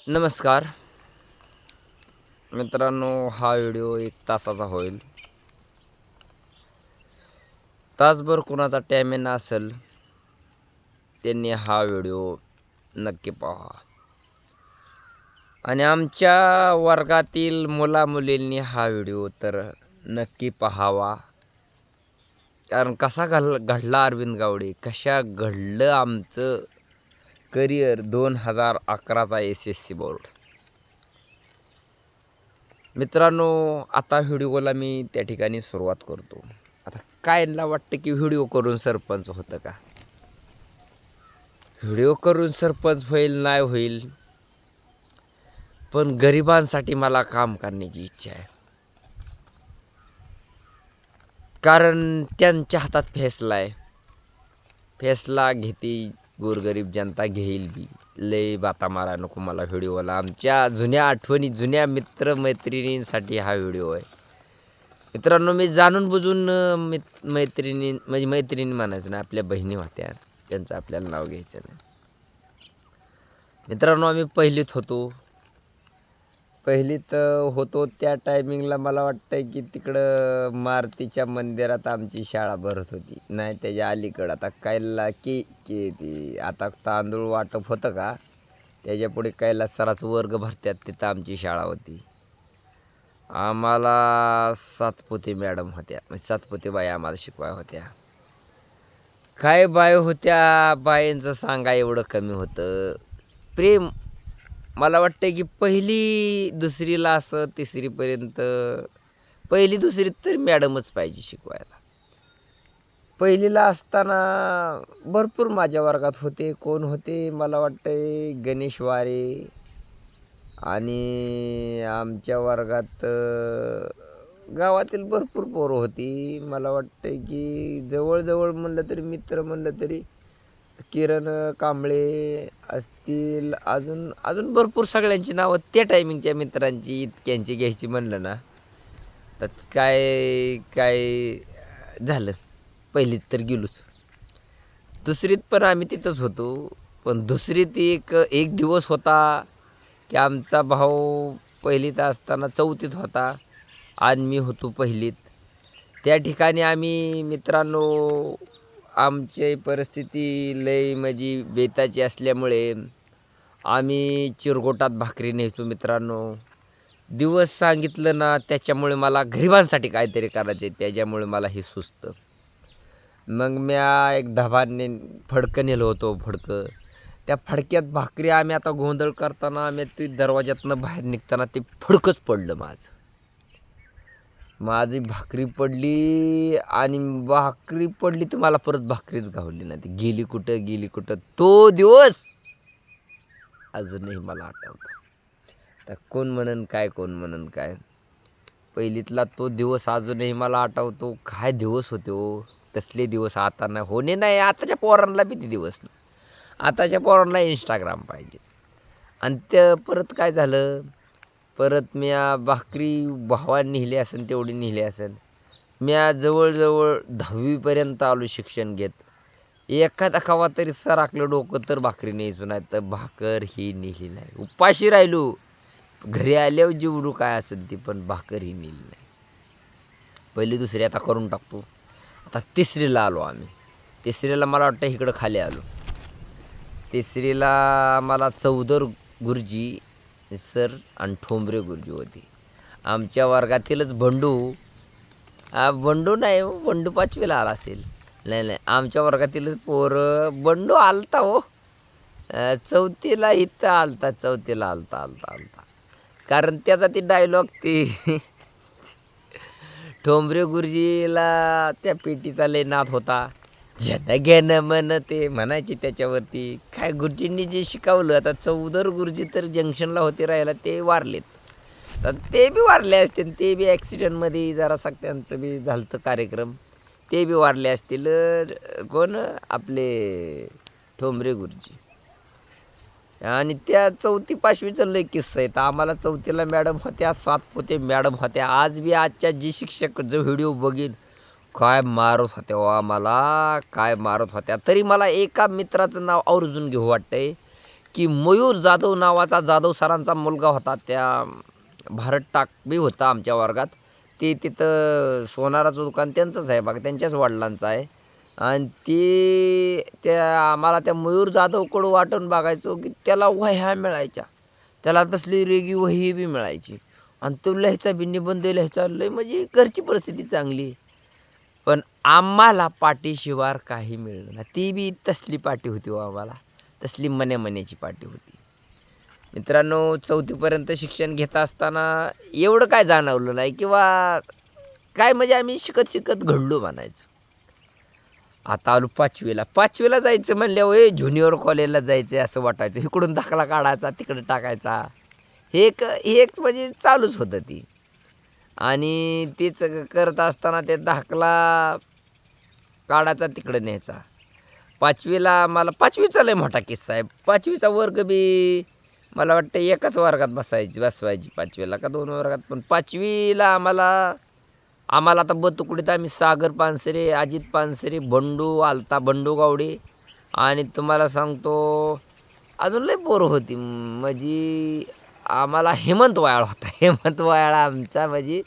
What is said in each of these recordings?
नमस्कार मित्रांनो, हा व्हिडिओ 1 तासाचा होईल. तासभर कुणाचा टॅमिना असेल त्यांनी हा व्हिडिओ नक्की पहा. आणि आमच्या वर्गातील मुलामुलींनी हा व्हिडिओ तर नक्की पाहावा. कारण कसा घडला अरविंद गावडे, कशा घडलं आमचं करिअर 2011चा SSC बोर्ड. मित्रांनो, आता व्हिडिओला मी त्या ठिकाणी सुरुवात करतो. आता कायला वाटतं की व्हिडिओ करून सरपंच होतं का? व्हिडिओ करून सरपंच होईल नाही होईल, पण गरिबांसाठी मला काम करण्याची इच्छा आहे. कारण त्यांच्या हातात फैसला आहे. फैसला घेते गोरगरीब जनता, घेईल बी. लय बाता मारा नको मला व्हिडिओला. आमच्या जुन्या आठवणी, जुन्या मित्रमैत्रिणींसाठी हा व्हिडिओ आहे. मित्रांनो, मी जाणून बुजून मैत्रिणी म्हणजे मैत्रिणी म्हणायचं नाही, आपल्या बहिणी होत्या, त्यांचं आपल्याला नाव घ्यायचं नाही. मित्रांनो, आम्ही पहिलीत होतो त्या टायमिंगला मला वाटतंय की तिकडं मारुतीच्या मंदिरात आमची शाळा भरत होती. नाही त्याच्या अलीकडं आता कायला की की ती आता तांदूळ वाटप होतं का, त्याच्या पुढे कैलास वर्ग भरत्यात, तिथं आमची शाळा होती. आम्हाला सातपुते मॅडम होत्या, म्हणजे सातपुते बाई आम्हाला शिकवाय होत्या. काय बाय होत्या, बायांचं सांगा एवढं कमी होतं प्रेम. मला वाटतं की पहिली दुसरीला असं तिसरीपर्यंत, पहिली दुसरीत तर मॅडमच पाहिजे शिकवायला. पहिलीला असताना भरपूर माझ्या वर्गात होते. कोण होते, मला वाटतंय गणेश वारे. आणि आमच्या वर्गात गावातील भरपूर पोरं होती. मला वाटतंय की जवळजवळ म्हणलं तरी, मित्र म्हणलं तरी किरण कांबळे असतील, अजून अजून भरपूर सगळ्यांची नावं त्या टायमिंगच्या मित्रांची इतक्यांची घ्यायची म्हणलं ना, तर काय काय झालं. पहिलीत तर गेलोच, दुसरीत पण आम्ही तिथंच होतो. पण दुसरीत एक एक दिवस होता की आमचा भाऊ पहिलीत असताना चौथीत होता आणि मी होतो पहिलीत. त्या ठिकाणी आम्ही मित्रांनो, आमची परिस्थिती लय म्हणजे बेताची असल्यामुळे आम्ही चिरगोटात भाकरी न्यायचो मित्रांनो. दिवस सांगितलं ना, त्याच्यामुळे मला गरिबांसाठी काहीतरी करायचं आहे, त्याच्यामुळे मला हे सुचतं. मग म्या एक धबाने फडकं नेलं होतं. त्या फडक्यात भाकरी आम्ही आता गोंधळ करताना, आम्ही ते दरवाज्यातनं बाहेर निघताना ते फडकंच पडलं माझी भाकरी पडली. आणि भाकरी पडली तर मला परत भाकरीच गावली नाही. ती गेली कुठं. तो दिवस अजूनही मला आठवतो. तर कोण म्हणन काय, पहिलीतला तो दिवस अजूनही मला आठवतो. काय दिवस होते हो, तसले दिवस आता नाही, होणे नाही. आताच्या पोरांना बी ते दिवस नाही. आताच्या पोरांना इंस्टाग्राम पाहिजे. आणि ते परत काय झालं, परत म्या भाकरी भावाने नेली असेल तेवढी नेली असेल. म्या जवळजवळ 10वीपर्यंत आलो शिक्षण घेत. एखादा कवा तरी सराकलं डोकं तर भाकरी न्यायचो, नाही तर भाकर ही नेली नाही. उपाशी राहिलो. घरी आल्यावर जेवढू काय असेल ती, पण भाकर ही नेली नाही. पहिली दुसरी आता करून टाकतो. आता तिसरीला आलो आम्ही. तिसरीला मला वाटतं इकडं खाली आलो. तिसरीला मला चौधर गुरुजी सर आणि ठोंबरे गुरुजी होते. आमच्या वर्गातीलच बंडू, बंडू नाही हो, बंडू 5वीला आला असेल. नाही, आमच्या वर्गातीलच पोरं. बंडू आलता हो, चौथीला इथं आलता, चौथीला आलता. कारण त्याचा ती डायलॉग ती ठोंबरे गुरुजीला त्या पेटीचा लय नाद होता. जन गण मन ते म्हणायचे त्याच्यावरती. काय गुरुजींनी जे शिकवलं, आता चौधर गुरुजी तर जंक्शनला होते राहायला, ते वारलेत. तर ते बी वारले असतील, ते बी ॲक्सिडेंटमध्ये जरासा त्यांचं बी झालं कार्यक्रम, ते बी वारले असतील. कोण आपले ठोंबरे गुरुजी. आणि त्या 4थी-5वीचं लय किस्सा आहे. तर आम्हाला 4थीला मॅडम होत्या, सातपुते मॅडम होत्या. आज बी आजच्या जी शिक्षक जो व्हिडिओ बघीन, काय मारत होत्या आम्हाला, काय मारत होत्या. तरी मला एका मित्राचं नाव आवर्जून घेऊ वाटतंय की मयूर जाधव नावाचा जाधव सरांचा मुलगा होता, त्या भारत टाकबी होता आमच्या वर्गात. ते तिथं सोनाराचं दुकान त्यांचंच आहे बघा, त्यांच्याच वडिलांचं आहे. आणि आम्हाला त्या मयूर जाधवकडं वाटून बघायचो की त्याला वह्या मिळायच्या, त्याला तसली रेगी वही बी मिळायची आणि तो लिहायचा बी, निबंध लिहायचा लय, म्हणजे घरची परिस्थिती चांगली. पण आम्हाला पाटीशिवार काही मिळलं नाही. ती बी तसली पाटी होती हो आम्हाला, तसली मण्याची पाटी होती. मित्रांनो, 4थीपर्यंत शिक्षण घेत असताना एवढं काय जाणवलं नाही किंवा काय, म्हणजे आम्ही शिकत शिकत घडलो म्हणायचं. आता आलो 5वीला जायचं म्हणल्यावर ज्युनियर कॉलेजला जायचं असं वाटायचं. इकडून दाखला काढायचा, तिकडे टाकायचा. हे एक म्हणजे चालूच होतं ती. आणि तेच करत असताना ते दाखला काढायचा, तिकडे न्यायचा. 5वीला मला 5वीचा लय मोठा किस्सा आहे. 5वीचा वर्ग बी मला वाटतं एकाच वर्गात बसवायची 5वीला का 2 वर्गात. पण 5वीला आम्हाला आता बतुकडीत आम्ही सागर पानसरे, अजित पानसरे, बंडू आलता, बंडू गावडे, आणि तुम्हाला सांगतो अजून लय पोरं होती. म्हणजे आम्हाला हेमंत वायाळ होता. हेमंत वायाळ आमचा, म्हणजे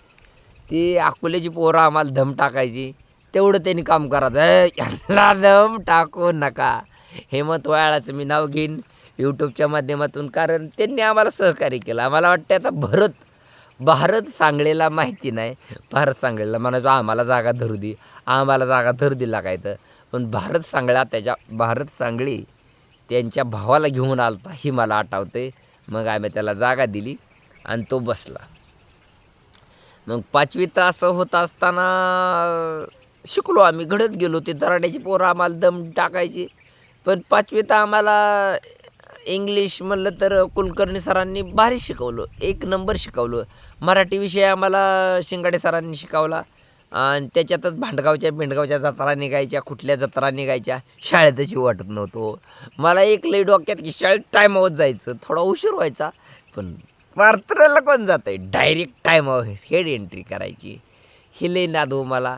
ती अकोल्याची पोरं आम्हाला दम टाकायची. तेवढं त्यांनी काम करायचं, यांना दम टाकू नका. हेमंत वायाळाचं मी नाव घेईन यूट्यूबच्या माध्यमातून, कारण त्यांनी आम्हाला सहकार्य केलं. आम्हाला वाटतं आता भारत सांगळेला माहिती नाही, भारत सांगळेला म्हणायचो आम्हाला जागा धरू दे, आम्हाला जागा धरू दिला काय तर. पण भारत सांगळी त्यांच्या भावाला घेऊन आलता, ही मला आठवते. मग आम्ही त्याला जागा दिली आणि तो बसला. मग 5वीत असं होत असताना शिकलो आम्ही, घडत गेलो. ते दराड्याची पोरं आम्हाला दम टाकायची. पण 5वीत आम्हाला इंग्लिश म्हणलं तर कुलकर्णी सरांनी भारी शिकवलं, 1 नंबर शिकवलं. मराठी विषय आम्हाला शिंगाडे सरांनी शिकवला. आणि त्याच्यातच भिंडगावच्या जत्रा निघायच्या, कुठल्या जत्रा निघायच्या, शाळेतच वाटत नव्हतो. मला एक लई डोक्यात की शाळेत टायमावर जायचं, थोडा उशीर व्हायचा, पण प्रार्थनेला कोण जात आहे, डायरेक्ट टायमावर हेड एंट्री करायची. ही लई नाद हो मला.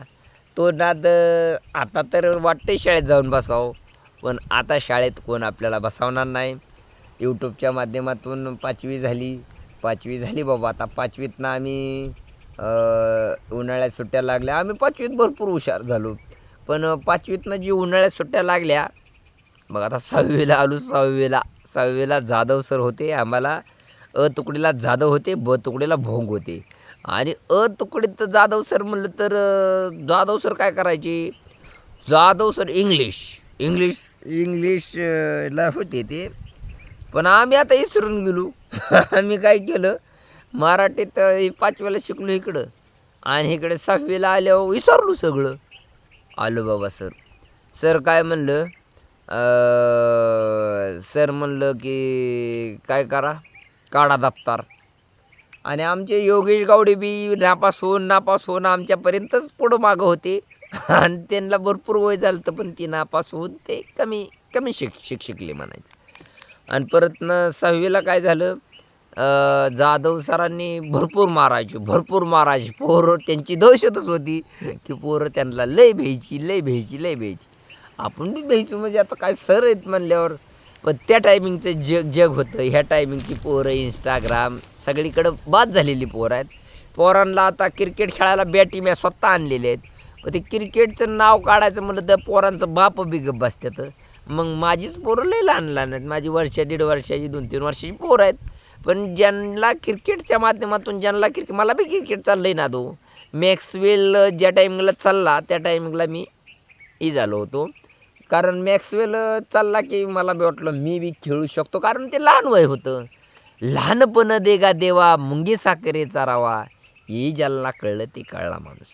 तो नाद आता तर वाटतंय शाळेत जाऊन बसावं, पण आता शाळेत कोण आपल्याला बसवणार नाही. यूट्यूबच्या माध्यमातून 5वी झाली बाबा. आता 5वीतनं आम्ही उन्हाळ्यात सुट्ट्या लागल्या. आम्ही 5वीत भरपूर हुशार झालो. पण 5वीतनं जी उन्हाळ्यात सुट्ट्या लागल्या, मग आता 6वीला आलो. 6वीला जाधव सर होते आम्हाला. तुकडीला जाधव होते, तुकडीला भोंग होते. आणि तुकडीत जाधव सर म्हणलं तर जाधव सर काय करायचे, जाधव सर इंग्लिशला होते ते. पण आम्ही आता विसरून गेलो. आम्ही काय केलं, मराठीत 5वीला शिकलो इकडं, आणि इकडे 6वीला आल्यावर विसरलो सगळं. आलो बाबा सर काय म्हणलं, सर म्हणलं की काय करा, काढा दप्तर. आणि आमचे योगेश गावडे बी नापास होऊन आमच्यापर्यंतच पुढं मागं होते. आणि त्यांना भरपूर वय झालं तर पण ती नापास होऊन ते कमी शिकले म्हणायचं. आणि परत 6वीला काय झालं, जाधव सरांनी भरपूर मारायची. पोरं त्यांची दहशतच होती की पोरं त्यांना लय भ्यायची. आपण बी भ्यायचो, म्हणजे आता काय सर आहेत म्हणल्यावर. पण त्या टायमिंगचं जग होतं. ह्या टायमिंगची पोरं इंस्टाग्राम सगळीकडं बाद झालेली पोरं आहेत. पोरांना आता क्रिकेट खेळायला बॅटी मी स्वतः आणलेले आहेत. पण ते क्रिकेटचं नाव काढायचं म्हणलं तर पोरांचं बाप बी गप्प बसतात. मग माझीच पोरं लय लहान आहेत. माझी 1.5 वर्षाची 2-3 वर्षाची पोरं आहेत. पण ज्यांना क्रिकेटच्या माध्यमातून मला बी क्रिकेट चाललंय ना दो. मॅक्सवेल ज्या टायमिंगला चालला त्या टायमिंगला मी झालो होतो. कारण मॅक्सवेल चालला की मला बी वाटलं मी बी खेळू शकतो, कारण ते लहान वय होतं. लहानपण देगा देवा, मुंगी साखरेचा रवा, हे ज्याला कळलं ते कळला माणूस.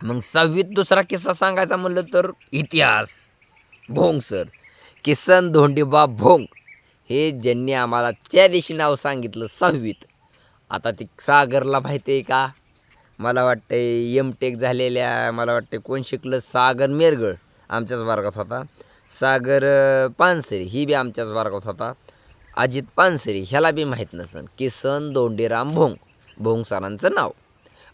मग 6वीत दुसरा किस्सा सांगायचा म्हणलं तर इतिहास. भोंग सर, किसन धोंडीबा भोंग, हे ज्यांनी आम्हाला त्या दिवशी नाव सांगितलं 6वीत. आता ते सागरला माहिती आहे का, मला वाटतं M.Tech झालेल्या, मला वाटते कोण शिकलं, सागर मेरगळ आमच्याच वर्गात होता. सागर पानसरे ही बी आमच्याच वर्गात होता. अजित पानसरे ह्याला बी माहीत नसन. किसन दोंडीराम भोंग सरांचं नाव.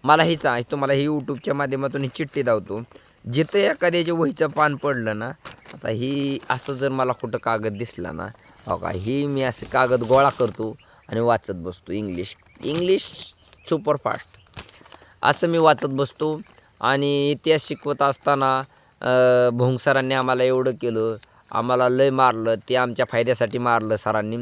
मला हे तुम्हाला ही यूट्यूबच्या माध्यमातून ही चिठ्ठी धावतो. जिथं एखाद्याच्या वहीचं पान पडलं ना, आता ही असं जर मला कुठं कागद दिसला ना, हो का, ही मी असे कागद गोळा करतो आणि वाचत बसतो. इंग्लिश सुपरफास्ट असं मी वाचत बसतो. आणि इतिहास शिकवत असताना भोंग सरांनी आम्हाला एवढं केलं, आम्हाला लय मारलं. ते आमच्या फायद्यासाठी मारलं सरांनी.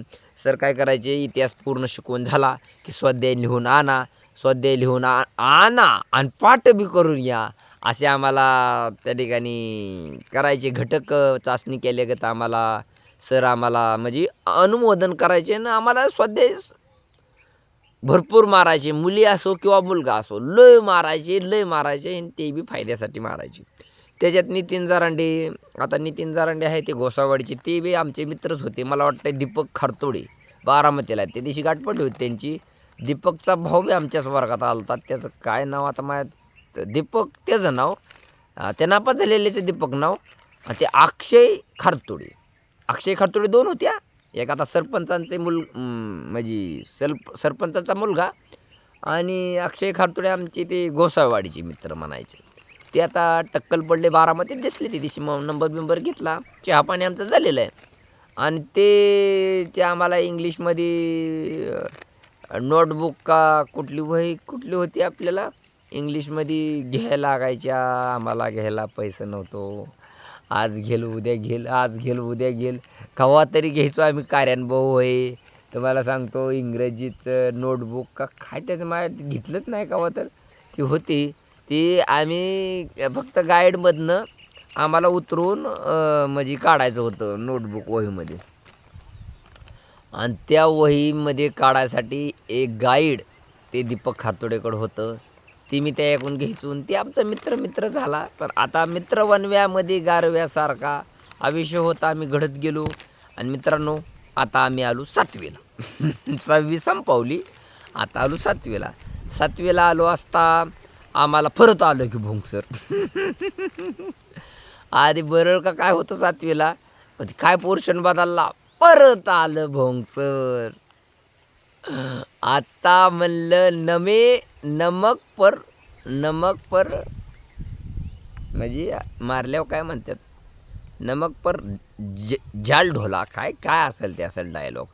सर काय करायचे, इतिहास पूर्ण शिकवून झाला की स्वाध्याय लिहून आणा, स्वाध्याय लिहून आणा आणि पाठ बी करून या, असे आम्हाला त्या ठिकाणी करायचे. घटक चाचणी केल्यागत आम्हाला सर आम्हाला म्हणजे अनुमोदन करायचे आणि आम्हाला स्वाध्याय भरपूर मारायचे. मुली असो किंवा मुलगा असो, लय मारायचे आणि ते बी फायद्यासाठी मारायचे. त्याच्यात नितीन जारांडे, आता नितीन जारांडे आहे ते घोसावाडीचे, ते बी आमचे मित्रच होते. मला वाटतं दीपक खारतोडे बारामतीला आहेत. त्या दिवशी गाठपट होती त्यांची. दीपकचा भाऊ बी आमच्याच वर्गात आलता. त्याचं काय नाव आता माझ्या, दीपक त्याचं नाव, त्या नापास झालेल्याचं दीपक नाव. ते अक्षय खारतोडे 2 होत्या. एक आता सरपंचांचे म्हणजे सरपंचाचा मुलगा आणि अक्षय खारतोडे आमचे ते गोसावाडीचे मित्र म्हणायचे. ते आता टक्कल पडले, बारामतीत दिसले. ते दिवशी नंबर घेतला, चहा पाणी आमचं झालेलं आहे. आणि ते आम्हाला इंग्लिशमध्ये नोटबुक का कुठली होती आपल्याला इंग्लिशमध्ये घ्यायला लागायच्या. आम्हाला घ्यायला पैसे नव्हतो. आज घेल उद्या घेल केव्हा तरी घ्यायचो आम्ही. कार्यानुभव होय तुम्हाला सांगतो, इंग्रजीचं नोटबुक का काय त्याचं माझ्या घेतलंच नाही केव्हा तर. ती होती, ती आम्ही फक्त गाईडमधनं आम्हाला उतरून म्हणजे काढायचं होतं नोटबुक वहीमध्ये. आणि त्या वहीमध्ये काढायसाठी एक गाईड ते दीपक खारतोडेकडं होतं. ती मी त्या ऐकून घ्यायचो आणि ते आमचा मित्र झाला. पण आता मित्र वनव्यामध्ये गारव्यासारखा हा विषय होता. आम्ही घडत गेलो. आणि मित्रांनो, आता आम्ही आलो 7वीला. 6वी संपवली, आता आलो 7वीला. 7वीला आलो असता आम्हाला परत आलो की भोंग सर. आधी बरं का काय होतं 7वीला, पण काय पोर्शन बदलला, परत आलं भोंग सर. आता म्हणलं नमक पर म्हणजे मारल्यावर काय म्हणतात, नमक पर जाल ढोला, काय असेल ते असेल डायलॉग.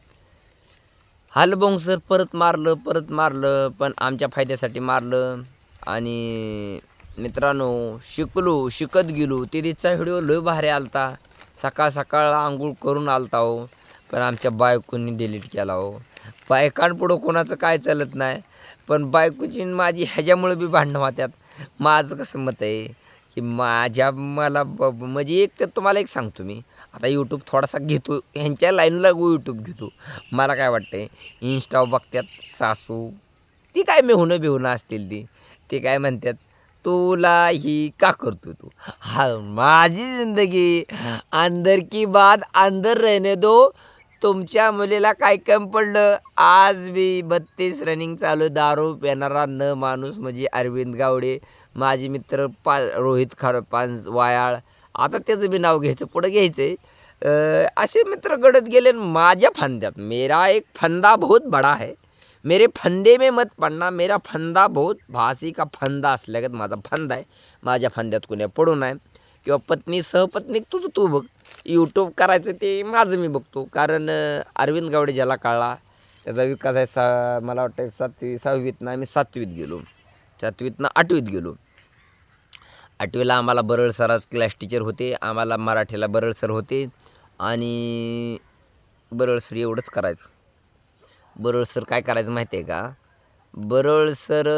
हाल भोंग सर परत मारलं पण आमच्या फायद्यासाठी मारलं. आणि मित्रांनो, शिकत गेलो. ते दिवसाचा व्हिडिओ लय भारी आलता. सकाळ आंघोळ करून आलता हो, पण आमच्या बायकोनी डिलीट केला हो. बायकांपुढं कोणाचं काय चालत नाही, पण बायकोची माझी ह्याच्यामुळे बी भांडणं होत्यात. माझं कसं मत आहे की मला म्हणजे एक तर तुम्हाला एक सांगतो मी, आता यूट्यूब थोडासा घेतो, ह्यांच्या लाईनला यूट्यूब घेतो. मला काय वाटतंय, इंस्टा बघतात सासू, ती काय मेहुणं असतील, ती काय म्हणतात, तुला ही का करतो तू. हा, माझी जिंदगी अंदर की बात अंदर रहने दो. तुमच्या मुलीला काय कम पडलं. आज बी 32 रनिंग चालू दारू पिणारा न माणूस म्हणजे अरविंद गावडे. माझे मित्र रोहित वायाळ, आता त्याचं बी नाव घ्यायचं, पुढं घ्यायचं. असे मित्र घडत गेले माझ्या फंद्यात. मेरा एक फंदा बहुत बडा है, मेरे फंदे में मत पडना. मेरा फंदा बहुत भासी का फंदा असल्यागत माझा फंदा आहे. माझ्या फंद्यात कुण्या पडू नये. किंवा पत्नी सहपत्नी तुझं तू बघ. यूट्यूब करायचं ते माझं मी बघतो. कारण अरविंद गावडे ज्याला कळला त्याचा विकास आहे. मला वाटतं 6वीतनं आम्ही 7वीत गेलो, 7वीतनं 8वीत गेलो. 8वीला आम्हाला बरळ सराज क्लास टीचर होते. आम्हाला मराठीला बरळ सर होते. आणि बरळ सर एवढंच करायचं. बरळ सर काय करायचं माहिती आहे का, बरळ सर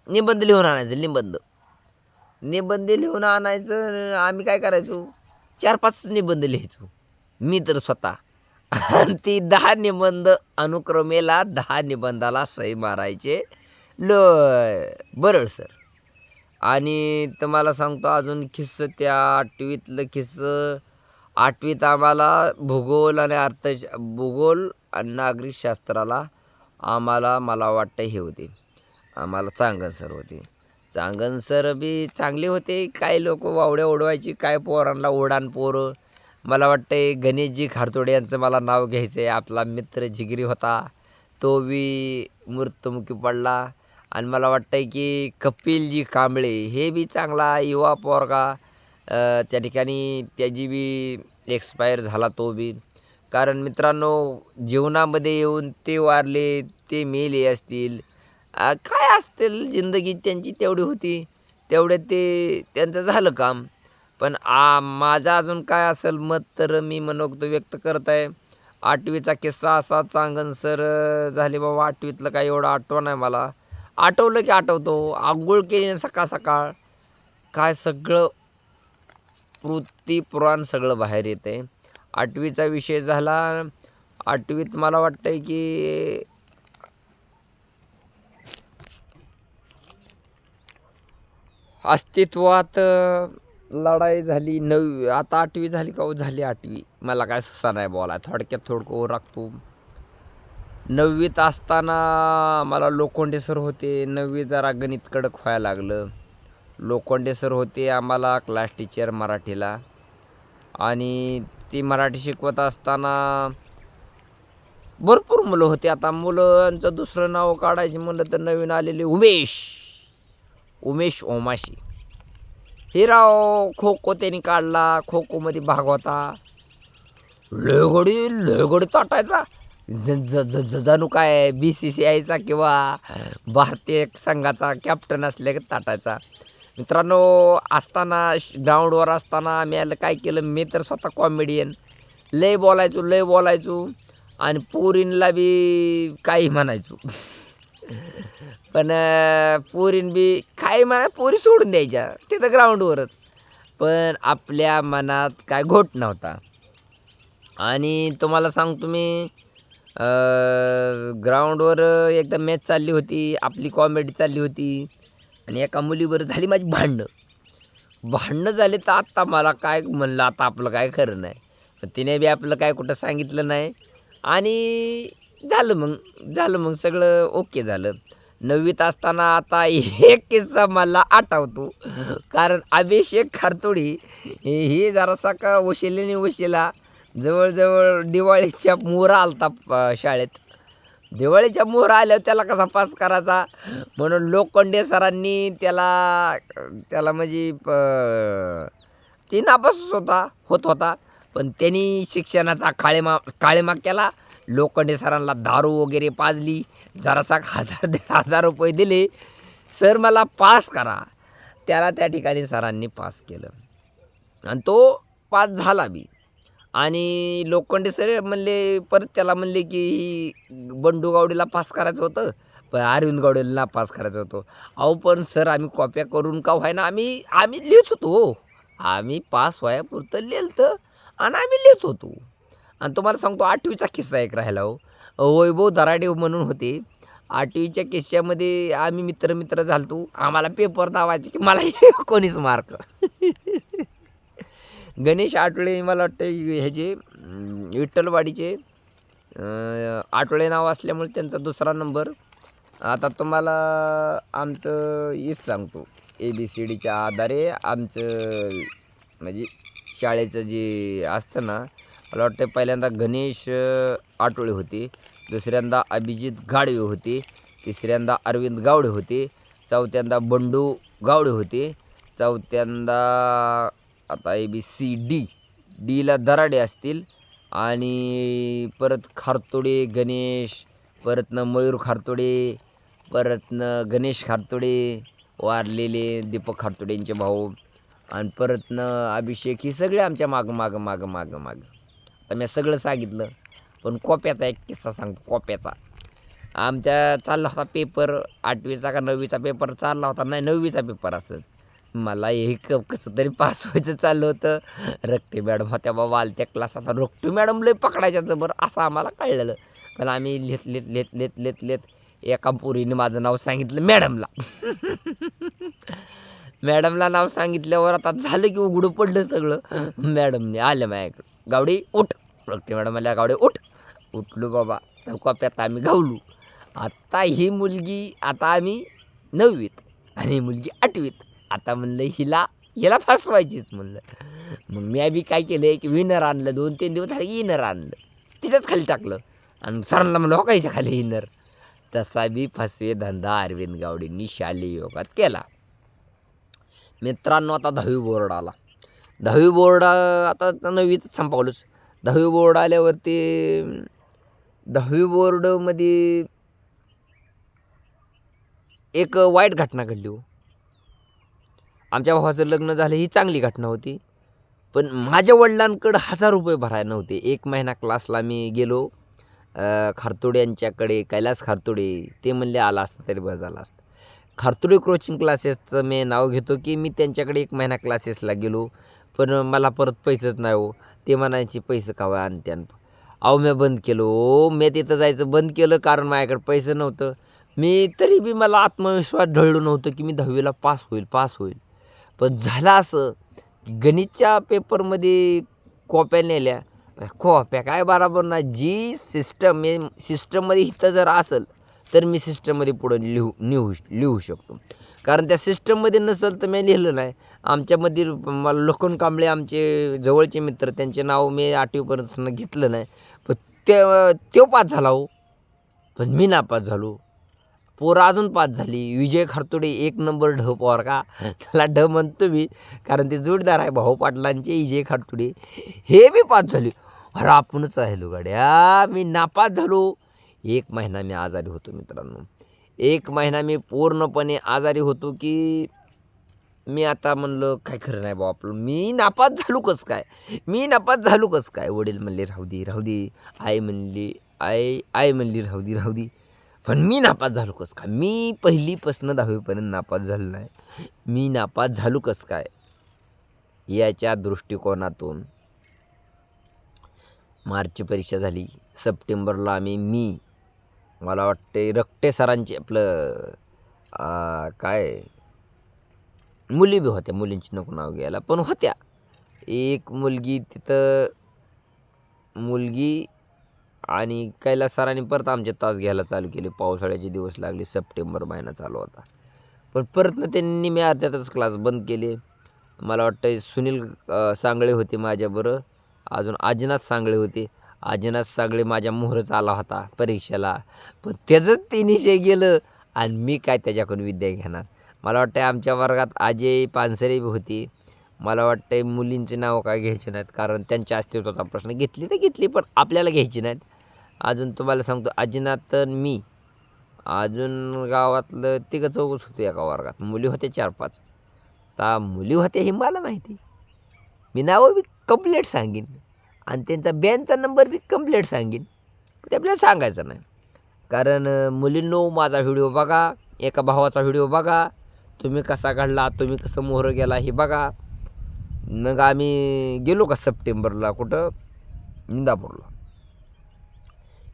निबंध लिहून आणायचं. निबंध लिहून आणायचं. आम्ही काय करायचो, 4-5 निबंध लिहायचो मी तर स्वतः. आणि ती 10 निबंध अनुक्रमेला 10 निबंधाला सही मारायचे बरळ सर. आणि तुम्हाला सांगतो अजून किस्सं, त्या 8वीतलं किस्सं. 8वीत आम्हाला भूगोल आणि नागरिकशास्त्राला आम्हाला मला वाटतं हे होते, आम्हाला चांगण सर होते. चांगण सर बी चांगले होते. काही लोक वावड्या उडवायची, काय पोरांना उडान पोरं. मला वाटतंय गणेशजी खारतोडे यांचं मला नाव घ्यायचं आहे. आपला मित्र जिगरी होता, तो बी मृत्युमुखी पडला. आणि मला वाटतंय की कपिलजी कांबळे हे बी चांगला युवा पोरगा. त्या ठिकाणी त्याची बी एक्सपायर झाला तो बी. कारण मित्रांनो, जीवनामध्ये येऊन ते वारले, ते मेले असतील. काय असतील, जिंदगी त्यांची तेवढी होती, तेवढ्यात ते त्यांचं झालं काम. पण माझं अजून काय असेल मत, तर मी मनोगत व्यक्त करत आहे. 8वीचा किस्सा असा चांगनसर झाले बाबा. 8वीतलं काय एवढं आठवण आहे मला. आठवलं की आठवतो. अंघोळ केली सकाळ सकाळ, काय सगळं पुराण सगळं बाहेर येतंय. 8वीचा विषय झाला. 8वीत मला वाटतंय की अस्तित्वात लढाई झाली. आता 8वी झाली का हो? झाली 8वी. मला काय सुसा नाही बोलाय, थोडक्यात थोडकं राखतो. 9वीत असताना मला लोखंडे सर होते. 9वी जरा गणित कडक व्हायला लागलं. लोखंडे सर होते आम्हाला क्लास टीचर मराठीला. आणि ती मराठी शिकवत असताना भरपूर मुलं होते. आता मुलांचं दुसरं नाव काढायचे म्हणलं तर नवीन आलेले उमेश ओमाशी. हे राव खो खो त्यांनी काढला. खो खोमध्ये भाग होता. लयगडी ताटायचा. जणू काय BCCIचा किंवा भारतीय संघाचा कॅप्टन असल्या ताटायचा. मित्रांनो, असताना ग्राउंडवर असताना आम्ही काय केलं, मी तर स्वतः कॉमेडियन. लय बोलायचो आणि पोरींला बी काही म्हणायचो. पण पोरीन बी काय पोरी सोडून द्यायच्या तिथं ग्राउंडवरच. पण आपल्या मनात काय घोट नव्हता. आणि तुम्हाला सांगतो मी, ग्राउंडवर एकदा मॅच चालली होती, आपली कॉमेडी चालली होती आणि एका मुलीवर झाली माझी भांडणं झाली. तर आत्ता मला काय म्हणलं, आता आपलं काय खरं नाही. पण तिने बी आपलं काय कुठं सांगितलं नाही आणि झालं मग सगळं ओके झालं. 9वीत असताना आता एक किस्सा मला आठवतो. कारण अभिषेक खारतोडी हे जरासा का वशिला जवळजवळ दिवाळीच्या मोहरा आलता शाळेत. दिवाळीच्या मोहरा आल्यावर त्याला कसा पास करायचा म्हणून लोखंडे सरांनी त्याला म्हणजे ती नापासच होत होता. पण त्यांनी शिक्षणाचा काळेमाग केला. लोखंडे सरांना दारू वगैरे पाजली. जरासा 1000-1500 रुपये दिले, सर मला पास करा. त्याला त्या ठिकाणी सरांनी पास केलं आणि तो पास झाला बी. आणि लोखंडे सर परत त्याला म्हणले की बंडू गावडेला पास करायचं होतं, पण अरविंद गावडेला पास करायचं होतं. अहो पण सर, आम्ही कॉप्या करून का व्हायना आम्ही लिहित होतो. आम्ही पास व्हायापुरतं लिहिलं आणि आम्ही लिहित होतो. आणि तुम्हाला सांगतो 8वीचा किस्सा एक राहिला हो. वैभव दराडे म्हणून होते. 8वीच्या किस्स्यामध्ये आम्ही मित्र झालतो. आम्हाला पेपर दावायचे की मला 19 मार्क. गणेश आठवले मला वाटतं ह्याचे विठ्ठलवाडीचे आठवले नाव असल्यामुळे त्यांचा दुसरा नंबर. आता तुम्हाला आमचं हेच सांगतो. ABCDच्या आधारे आमचं म्हणजे शाळेचं जे असतं ना, मला वाटतं पहिल्यांदा गणेश आठवळे होते, दुसऱ्यांदा अभिजित गाडवे होते, तिसऱ्यांदा अरविंद गावडे होते, चौथ्यांदा बंडू गावडे होते, चौथ्यांदा आता डीला दराडे असतील आणि परत खारतोडे गणेश, परतनं मयूर खारतोडे, परतनं गणेश खारतोडे वारलेले दीपक खारतोडेंचे भाऊ, आणि परतनं अभिषेक. ही सगळे आमच्या मागं. आता मी सगळं सांगितलं, पण कॉप्याचा एक किस्सा सांगतो. कॉप्याचा आमच्या चालला होता पेपर. 8वीचा का 9वीचा पेपर चालला होता. नाही, 9वीचा पेपर असत. मला एक कसं तरी पास व्हायचं चाललं होतं. रट्टे मॅडम होत्या बाबा आल्या त्या क्लासाला. रट्टे मॅडम लय पकडायच्या जबर असं आम्हाला कळलेलं. पण आम्ही लिहित एका पोरीने माझं नाव सांगितलं मॅडमला. मॅडमला नाव सांगितल्यावर आता झालं की उघडं पडलं सगळं. मॅडमने आलं माझ्याकडं, गावडे उठ. रट्टे मॅडम आल्या, गावडे उठ. उठलो बाबा. तर कॉप्यात आम्ही गावलो. आता ही मुलगी, आता आम्ही 9वीत आणि ही मुलगी 8वीत. आता म्हणलं हिला फसवायचीच म्हणलं. मग मी बी काय केलं, एक विनर आणलं. 2-3 दिवस झाले विनर आणलं, तिथंच खाली टाकलं आणि सरांना म्हणलं होकायच्या खाली विनर. तसा बी फसवे धंदा अरविंद गावडेंनी शालेय योगात केला. मित्रांनो, आता 10वी बोर्ड आला. 10वी बोर्ड आता 9वीत संपवलंच. 10वी बोर्ड आल्यावरती 10वी बोर्डमध्ये एक वाईट घटना घडली हो. आमच्या भावाचं लग्न झालं ही चांगली घटना होती. पण माझ्या वडिलांकडं ₹1000 भरायला नव्हते. 1 महिना क्लासला मी गेलो खारतोडे यांच्याकडे, कैलास खारतोडे. ते म्हणले आला असता तरी बरं झालं असतं. खारतोडे कोचिंग क्लासेसचं मी नाव घेतो की मी त्यांच्याकडे 1 महिना क्लासेसला गेलो. पण मला परत पैसेच नाही हो. ते म्हणायचे पैसे केव्हा आणत्यान. अहो मी बंद केलं हो. मी तिथं जायचं बंद केलं कारण माझ्याकडे पैसे नव्हतं. मी तरी बी मला आत्मविश्वास ढळलो नव्हतं की मी 10वीला पास होईल. पण झालं असं की गणितच्या पेपरमध्ये कॉप्या नेल्या. कॉप्या काय बरोबर नाही. जी सिस्टममध्ये इथं जर असेल तर मी सिस्टममध्ये पुढं लिहू शकतो. कारण त्या सिस्टममध्ये नसेल तर मी लिहिलं नाही. आमच्यामधील मला लखन कांबळे आमचे जवळचे मित्र, त्यांचे नाव मी 8वीपर्यंत घेतलं नाही. पण तो पास झाला हो. पण मी नापास झालो. पोरं अजून पास झाली. विजय खारतोडे 1 नंबर ढ पोरगा. त्याला ढ म्हणतो मी कारण ते जोडीदार आहे भाऊ पाटलांचे विजय खारतोडे. हे बी पास झाले. अरे आपणच राहिलो गड्या. मी नापास झालो. 1 महिना मी आजारी होतो मित्रांनो. 1 महिना मी पूर्णपणे आजारी होतो की मी आता म्हणलं काय खरं नाही बाबा आपलं. मी नापास झालो कसं काय. वडील म्हणले राहू दे. आई म्हणली राहू दे. पण मी नापास झालो कसं काय. मी 1लीपासून 10वीपर्यंत नापास झालो नाही. मी नापास झालो कसं काय याच्या दृष्टिकोनातून मार्चची परीक्षा झाली. सप्टेंबरला मला वाटते रक्टे सरांचे आपलं काय मुली बी होत्या. मुलींची नको नाव घ्यायला पण होत्या. एक मुलगी आणि कैलास सरांनी परत आमचे तास घ्यायला चालू केले. पावसाळ्याचे दिवस लागले. सप्टेंबर महिना चालू होता. पण परत ना त्यांनी मी अर्ध्यातच क्लास बंद केले. मला वाटतं सुनील सांगळे होते माझ्याबरोबर. अजून आजीनाथ सांगळे होते. आजीनाथ सांगळे माझ्या मोहरच आला होता परीक्षेला. पण त्याचंच 300 गेलं आणि मी काय त्याच्याकडून विद्या घेणार. मला वाटतं आमच्या वर्गात अजय पानसरे होती. मला वाटतं मुलींचे नाव काय घ्यायचे नाहीत कारण त्यांच्या अस्तित्वाचा प्रश्न. घेतली तर घेतली पण आपल्याला घ्यायची नाहीत. अजून तुम्हाला सांगतो अजिनाथ आणि मी अजून गावातलं 3-4 होते एका वर्गात. मुली होत्या 4-5. आता मुली होत्या हे मला माहिती. मी नावं बी कंप्लेट सांगेन आणि त्यांचा बँकचा नंबर बी कंप्लेट सांगेन. ते आपल्याला सांगायचं नाही. कारण मुलींनो माझा व्हिडिओ बघा. एका भावाचा व्हिडिओ बघा. तुम्ही कसा काढला, तुम्ही कसं मोहरं गेला हे बघा. मग आम्ही गेलो का सप्टेंबरला कुठं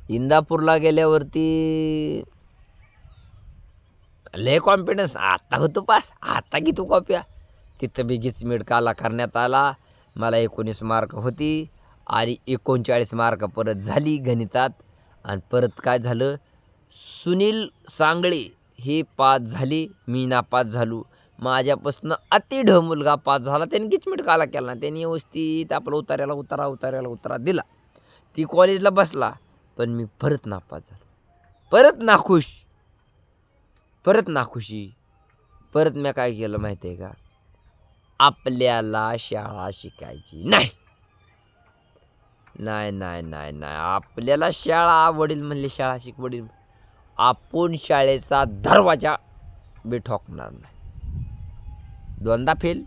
इंदापूरला गेल्यावरती लय कॉन्फिडन्स. आता होतो पास, आता घेतो कॉप्या. तिथं बी गिचमीड काला करण्यात आला. मला 19 मार्क होती आणि 39 मार्क परत झाली गणितात. आणि परत काय झालं, सुनील सांगळे हे पास झाले, मी नापास झालो. माझ्यापासून अतिढ मुलगा पास झाला. त्याने गिचमीड काला केला ना. त्यांनी व्यवस्थित आपला उतारा दिला. ती कॉलेजला बसला. पण मी परत नापास झालो. परत नाखुशी. परत मी काय केलं माहिती आहे का, आपल्याला शाळा शिकायची नाही. आपल्याला शाळा, वडील म्हणले शाळा शिक. वडील आपण शाळेचा दरवाजा बी ठोकणार नाही. 2दा फेल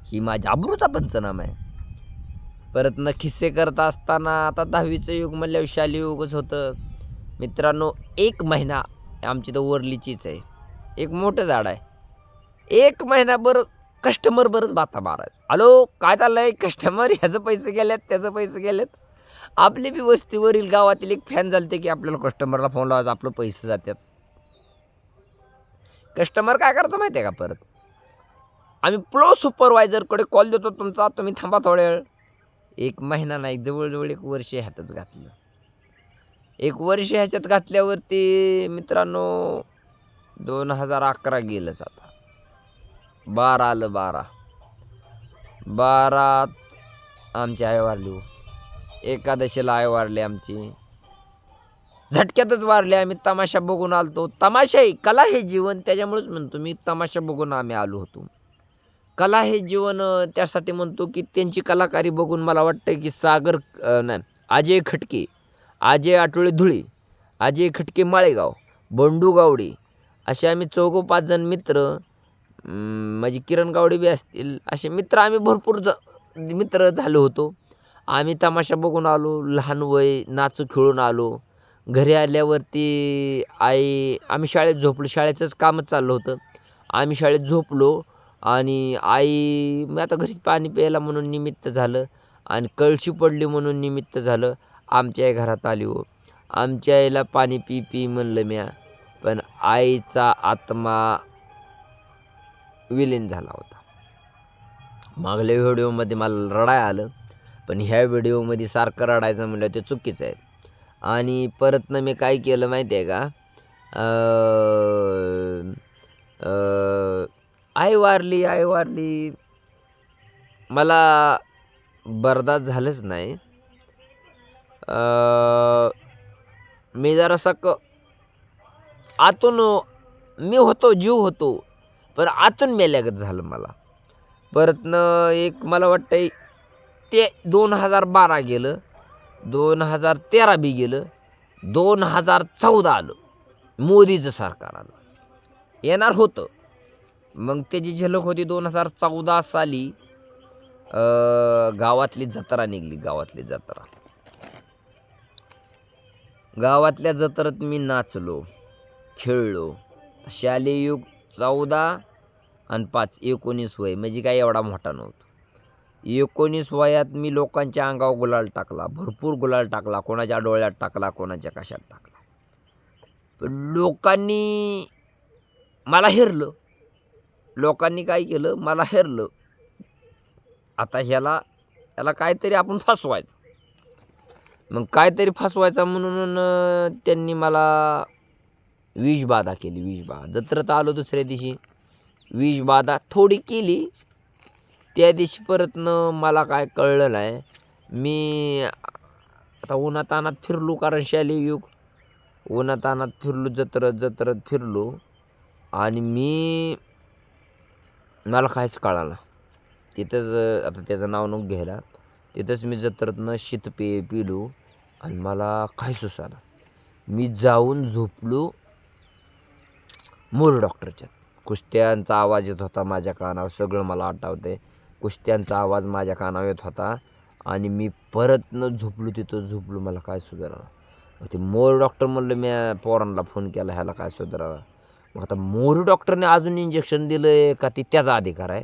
ही माझ्या अब्रूचा पंचनामा आहे. परत न खिस्से करत असताना आता 10वीचं युग म्हणल्यावर शालेय युगच होतं मित्रांनो. 1 महिना आमची तर वरलीचीच आहे, एक मोठं झाड आहे. 1 महिनाभर कस्टमर बरंच बाता मारायचं. हॅलो काय चाललंय कस्टमर, ह्याचं पैसे गेलेत त्याचं पैसे गेलेत. आपली बी वस्तीवरील गावातील एक फॅन झालते की आपल्याला कस्टमरला फोन लावायचा, आपलं पैसे जातात. कस्टमर काय करायचं माहिती आहे का, परत आम्ही प्रो सुपरवायझरकडे कॉल देतो तुमचा, तुम्ही थांबा थोड्या वेळ. 1 महिना नाही, जवळजवळ 1 वर्ष ह्यातच घातलं. 1 वर्ष ह्याच्यात घातल्यावरती मित्रांनो 2011 गेलंच. आता 12 आलं. 12त आमची आई वारली. एकादशीला आई वारली आमची. झटक्यातच वारले. आम्ही तमाशा बघून आलतो. तमाशा आहे, कला हे जीवन. त्याच्यामुळेच म्हणतो मी, तमाशा बघून आम्ही आलो होतो. कला हे जीवन त्यासाठी म्हणतो की त्यांची कलाकारी बघून मला वाटतं की सागर नाही अजय खटके, अजय आठवले धुळे, अजय खटके माळेगाव, बंडू गावडे असे आम्ही 4-5 जण मित्र म्हणजे किरण गावडे बी असतील असे मित्र आम्ही भरपूर मित्र झालो होतो. आम्ही तमाशा बघून आलो, लहान वय नाचू खेळून आलो. घरी आल्यावरती आम्ही शाळेत झोपलो. शाळेचंच कामच चाललं होतं. आम्ही शाळेत झोपलो आणि आई मी आता घरी पाणी प्यायला म्हणून निमित्त झालं आणि कळशी पडली म्हणून निमित्त झालं. आमच्या आई घरात आली हो. आमच्या आईला पाणी पी पी म्हणलं म्या, पण आईचा आत्मा विलीन झाला होता. मागल्या व्हिडिओमध्ये मला रडायला आलं, पण ह्या व्हिडिओमध्ये सारखं रडायचं म्हणलं ते चुकीचं आहे. आणि परतनं मी काय केलं माहिती आहे का, आई वारली मला बर्दाश्त झालंच नाही. मी जरासा आतून मी होतो, जीव होतो, पण आतून मेल्यागत झालं मला. परतनं एक मला वाटतं ते 2012 गेलं, 2013 बी गेलं, 2014 आलं, मोदीचं सरकार आलं. येणार होतं. मग त्याची झलक होती 2014 साली गावातली जत्रा निघली. गावातल्या जत्रेत मी नाचलो, खेळलो. शालेय युग 14 आणि 5 19 वय म्हणजे काय एवढा मोठा नव्हतो. 19 वयात मी लोकांच्या अंगावर गुलाल टाकला, भरपूर गुलाल टाकला. कोणाच्या डोळ्यात टाकला, कोणाच्या कशात टाकला. पण लोकांनी मला हेरलं. लोकांनी काय केलं, मला हेरलं. आता ह्याला काहीतरी आपण फसवायचं. मग काहीतरी फसवायचं म्हणून त्यांनी मला विषबाधा केली. जत्रेत आलो दुसऱ्या दिवशी, विषबाधा थोडी केली. त्या दिवशी परतनं मला काय कळलं नाही. मी आता उन्हातानात फिरलो, कारण शालेय युग उन्हातानात फिरलो, जत्रत फिरलो आणि मला काहीच कळालं. तिथंच आता त्याचं नाव नको घ्यायला, तिथंच मी जत्रेतनं शीतपेय पिलो आणि मला काय सुचना. मी जाऊन झोपलो मोर डॉक्टरच्यात. कुस्त्यांचा आवाज येत होता माझ्या कानावर, सगळं मला आठवतंय. कुस्त्यांचा आवाज माझ्या कानावर येत होता आणि मी परतनं झोपलो. मला काय सुधारणार. मग ते मोर डॉक्टर म्हणलं, मी पोरांना फोन केला, ह्याला काय सुधारणार. मग आता मोर डॉक्टरने अजून इंजेक्शन दिलं का ती त्याचा अधिकार आहे.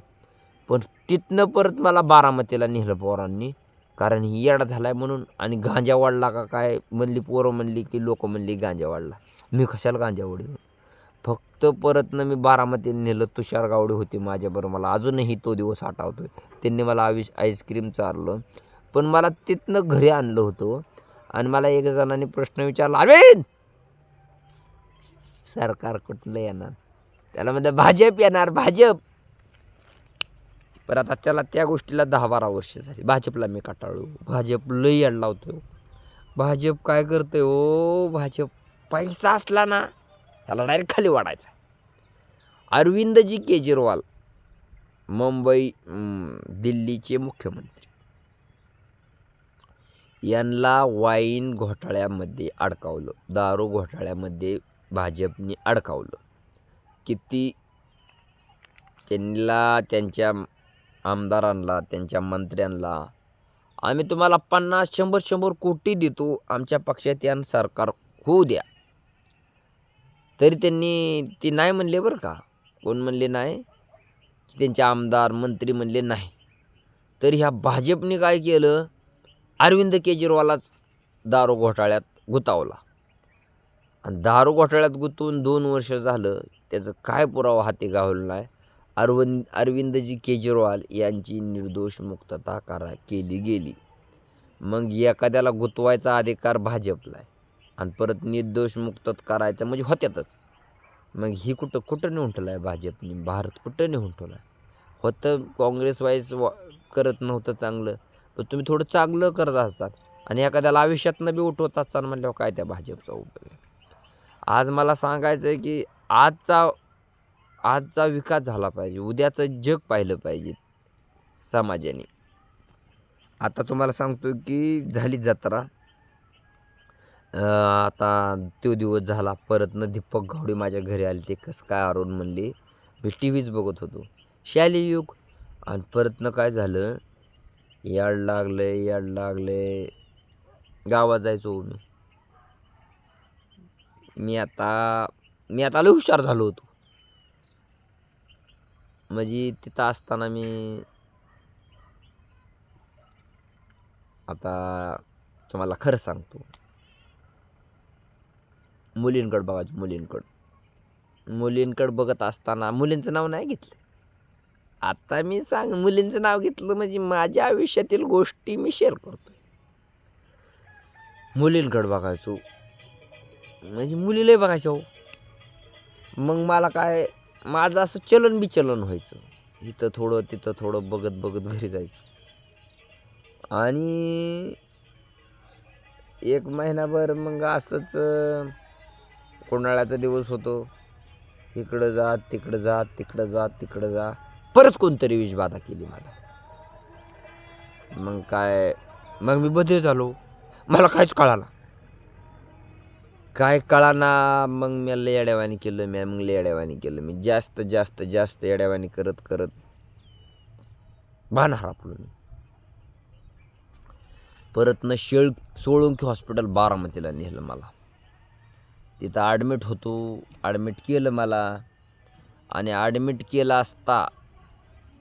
पण तिथनं परत मला बारामतीला नेलं पोरांनी, कारण ही येडा झाला आहे म्हणून. आणि गांजा वाढला का काय म्हणली पोरं, म्हणली की लोक म्हणली गांजा वाढला. मी कशाला गांजा वाढलो. फक्त परतनं मी बारामतीला नेलं. तुषार गावडे होते माझ्याबरोबर. मला अजूनही तो दिवस आठवतोय. त्यांनी मला आईस्क्रीम चारलं. पण मला तिथनं घरी आणलं होतं आणि मला एक जणांनी प्रश्न विचारला, अरविंद सरकार कुठलं येणार. त्याला म्हणलं भाजप येणार, भाजप. पण आता त्याला त्या गोष्टीला 10-12 वर्ष झाली. भाजपला मी कंटाळलो. भाजप लई याड लावतो. भाजप काय करते हो, भाजप पैसा असला ना त्याला डायरेक्ट खाली वाढायचा. अरविंदजी केजरीवाल मुंबई दिल्लीचे मुख्यमंत्री, यांना वाईन घोटाळ्यामध्ये अडकावलं, दारू घोटाळ्यामध्ये भाजपने अडकावलं. किती त्यांना, त्यांच्या आमदारांना, त्यांच्या मंत्र्यांना आम्ही तुम्हाला 50-100 कोटी देतो, आमच्या पक्षात यान सरकार होऊ द्या. तरी त्यांनी ती नाही म्हणले बरं का. कोण म्हणले नाही, त्यांचे आमदार मंत्री म्हणले नाही. तरी ह्या भाजपने काय केलं, अरविंद केजरीवालाच दारू घोटाळ्यात गुतावला. आणि दारू घोटाळ्यात गुंतवून 2 वर्ष झालं. त्याचं काय पुरावा हाती गावला नाही. अरविंदजी केजरीवाल यांची निर्दोष मुक्तता केली गेली. मग एखाद्याला गुंतवायचा अधिकार भाजपला आहे आणि परत निर्दोष मुक्त करायचं म्हणजे होत्यातच. मग ही कुठं नेऊन ठेवलं आहे भाजपने, भारत कुठं नेऊन ठेवला आहे. होतं काँग्रेस वाईज करत नव्हतं चांगलं, पण तुम्ही थोडं चांगलं करत असतात आणि एखाद्याला आयुष्यातनं बी उठवत असतात म्हणल्यावर काय त्या भाजपचा उपयोग आहे. आज मला सांगायचं आहे की आजचा विकास झाला पाहिजे, उद्याचं जग पाहिलं पाहिजे समाजाने. आता तुम्हाला सांगतो की झाली जत्रा. आता तो दिवस झाला. परत न दीपक घावडे माझ्या घरी आले. ते कसं काय अरुण म्हणले, मी टी व्हीच बघत होतो, शालेय युग. आणि परत न काय झालं, याड लागले. गावात जायचो मी आता लय हुशार झालो होतो. म्हणजे तिथं असताना मी आता तुम्हाला खरं सांगतो, मुलींकडं बघत असताना मुलींचं नाव नाही घेतलं. आता मी मुलींचं नाव घेतलं म्हणजे माझ्या आयुष्यातील गोष्टी मी शेअर करतोय. मुलींकडं बघायचो म्हणजे मुलीलाही बघायचं हो. मग मला काय, माझं असं चलन व्हायचं. इथं थोडं तिथं थोडं बघत घरी जायचं. आणि 1 महिनाभर मग असंच उन्हाळ्याचा दिवस होतो. इकडं जा तिकडं जा. परत कोणतरी विषबाधा केली मला. मग मी बधीर झालो. मला काहीच कळाना. मग मी लय येड्यावानी केलं. मी जास्त येड्यावानी करत भान हरपलो मी. परत न सोळंकी हॉस्पिटल बारामतीला नेलं मला. तिथं ॲडमिट केलं मला. आणि ॲडमिट केलं असता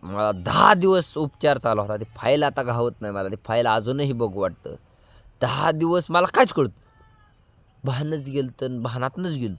मला 10 दिवस उपचार चालू होता. ती फाईल आता घावत नाही मला. ती फाईल अजूनही बघू वाटतं. 10 दिवस मला काहीच कळत, भानातनंच गेलं.